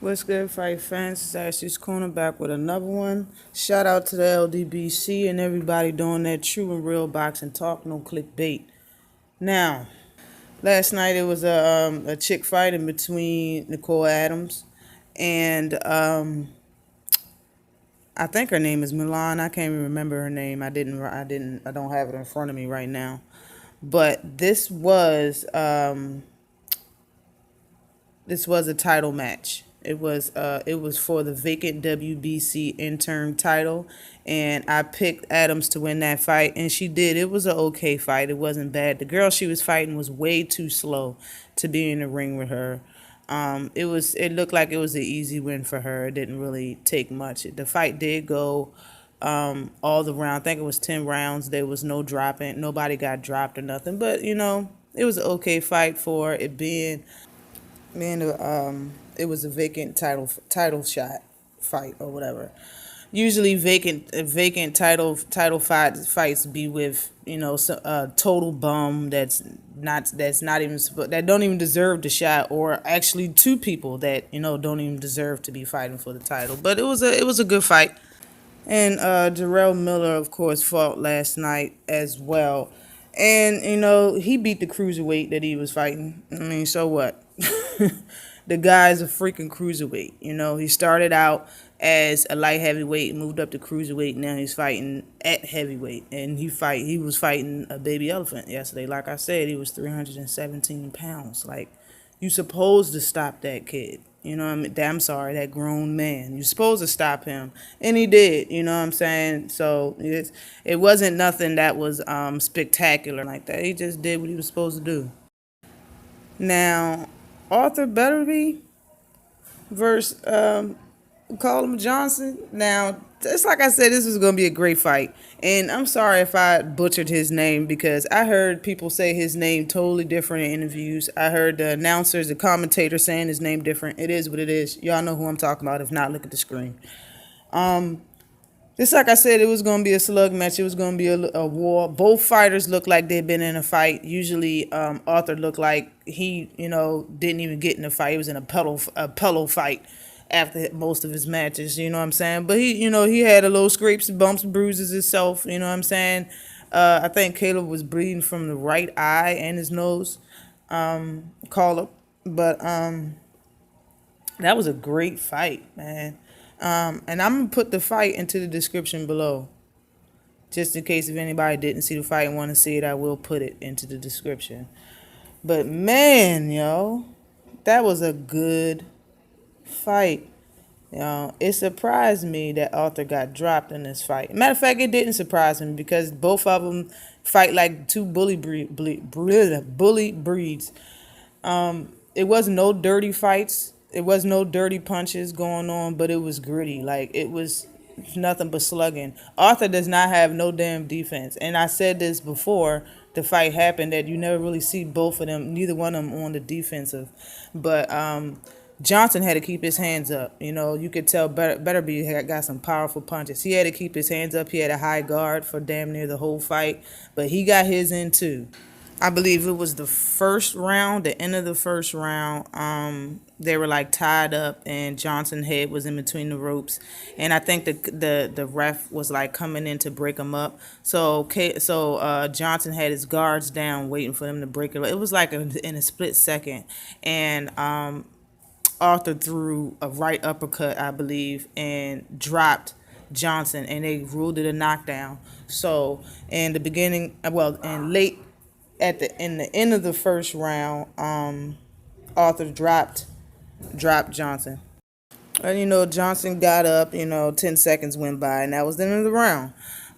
What's good, fight fans? It's Ashley's Corner back with another one. Shout out to the LDBC and everybody doing that true and real boxing talk, no clickbait. Now, last night it was a chick fight in between Nicole Adams and I think her name is Milan. I can't even remember her name. I don't have it in front of me right now. But this was a title match. It was for the vacant WBC intern title, and I picked Adams to win that fight, and she did. It was an okay fight. It wasn't bad. The girl she was fighting was way too slow to be in the ring with her. It looked like it was an easy win for her. It didn't really take much. The fight did go all the round. I think it was 10 rounds. There was no dropping. Nobody got dropped or nothing. But it was an okay fight for it being it was a vacant title shot fight or whatever. Usually vacant title fights be with a total bum that's not even that don't even deserve the shot, or actually two people that don't even deserve to be fighting for the title. But it was a good fight. And Jarrell Miller, of course, fought last night as well. And, he beat the cruiserweight that he was fighting. I mean, so what? The guy's a freaking cruiserweight. He started out as a light heavyweight, moved up to cruiserweight. Now he's fighting at heavyweight. And he was fighting a baby elephant yesterday. Like I said, he was 317 pounds. Like, you supposed to stop that kid. What I mean? I'm sorry, that grown man. You're supposed to stop him. And he did, what I'm saying? So it wasn't nothing that was spectacular like that. He just did what he was supposed to do. Now, Arthur Beterbiev versus Colin Johnson. Now, just like I said, this was going to be a great fight. And I'm sorry if I butchered his name, because I heard people say his name totally different in interviews. I heard the announcers, the commentators saying his name different. It is what it is. Y'all know who I'm talking about. If not, look at the screen. Just like I said, it was going to be a slug match. It was going to be a war. Both fighters looked like they'd been in a fight. Usually, Arthur looked like he, didn't even get in a fight. He was in a pillow fight after most of his matches. You know what I'm saying? But he had a little scrapes, bumps, bruises himself. You know what I'm saying? I think Caleb was bleeding from the right eye and his nose. Call up, but that was a great fight, man. And I'm going to put the fight into the description below. Just in case if anybody didn't see the fight and want to see it, I will put it into the description. But man, that was a good fight. It surprised me that Arthur got dropped in this fight. Matter of fact, it didn't surprise me, because both of them fight like two bully breeds. It was no dirty fights. It was no dirty punches going on, but it was gritty. Like, it was nothing but slugging. Arthur does not have no damn defense. And I said this before the fight happened, that you never really see both of them, neither one of them on the defensive. But Johnson had to keep his hands up. You could tell Beterbiev had got some powerful punches. He had to keep his hands up. He had a high guard for damn near the whole fight. But he got his in too. I believe it was the first round, the end of the first round. They were like tied up, and Johnson's head was in between the ropes, and I think the ref was like coming in to break him up. So Johnson had his guards down, waiting for them to break it. It was like in a split second, and Arthur threw a right uppercut, I believe, and dropped Johnson, and they ruled it a knockdown. So in the beginning, and late in the end of the first round, Arthur dropped Johnson. And Johnson got up. 10 seconds went by, and that was the end of the round.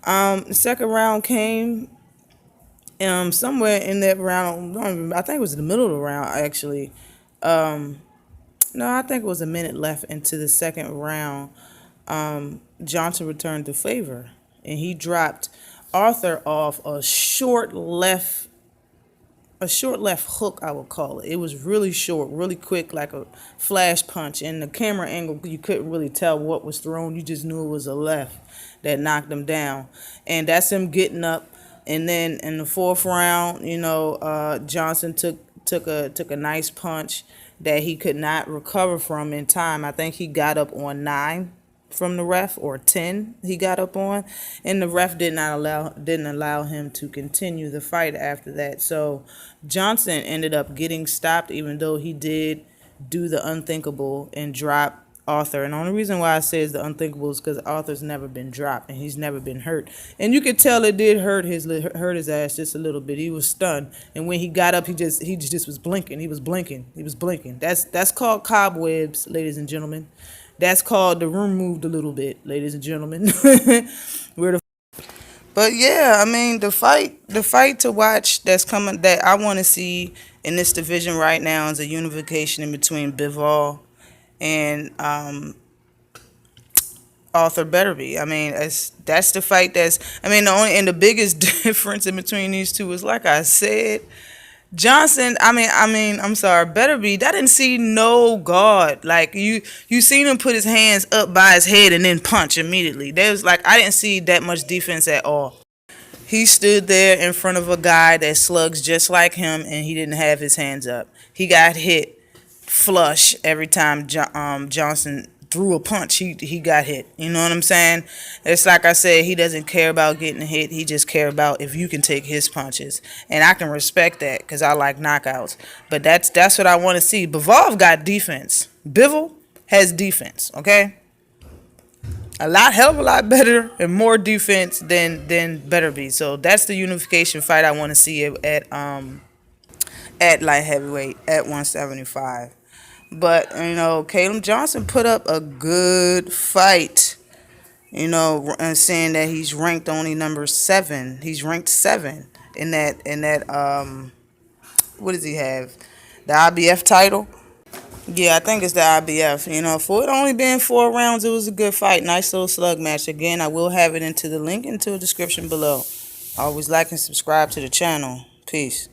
The second round came somewhere in that round. I think it was in the middle of the round, actually. No, I think it was a minute left into the second round. Johnson returned the favor, and he dropped Arthur off a short left hook, I would call it. It was really short, really quick, like a flash punch. And the camera angle, you couldn't really tell what was thrown. You just knew it was a left that knocked him down. And that's him getting up. And then in the fourth round, Johnson took a nice punch that he could not recover from in time. I think he got up on 9 from the ref, or 10 he got up on, and the ref didn't allow him to continue the fight after that. So Johnson ended up getting stopped, even though he did do the unthinkable and drop Arthur. And the only reason why I say it's the unthinkable is because Arthur's never been dropped and he's never been hurt. And you could tell it did hurt his ass just a little bit. He was stunned, and when he got up, he just was blinking. He was blinking. That's called cobwebs, ladies and gentlemen. That's called the room moved a little bit, ladies and gentlemen. We're the But yeah, I mean the fight to watch that's coming, that I want to see in this division right now, is a unification in between Bivol and Artur Beterbiev. I mean, that's the fight. The biggest difference in between these two is, like I said, Johnson. I'm sorry, Beterbiev. I didn't see no guard. Like you seen him put his hands up by his head and then punch immediately. I didn't see that much defense at all. He stood there in front of a guy that slugs just like him, and he didn't have his hands up. He got hit flush every time Johnson threw a punch. He got hit. You know what I'm saying? It's like I said, he doesn't care about getting hit. He just care about if you can take his punches, and I can respect that because I like knockouts. But that's what I want to see. Bivol got defense. Bivol has defense. Okay. Hell of a lot better and more defense than Beterbiev. So that's the unification fight I want to see at light heavyweight at 175. But Caleb Johnson put up a good fight. And saying that he's ranked only number 7. He's ranked 7 in that. What does he have? The IBF title. Yeah, I think it's the IBF. For it only being 4 rounds, it was a good fight. Nice little slug match. Again, I will have it into the link into the description below. Always like and subscribe to the channel. Peace.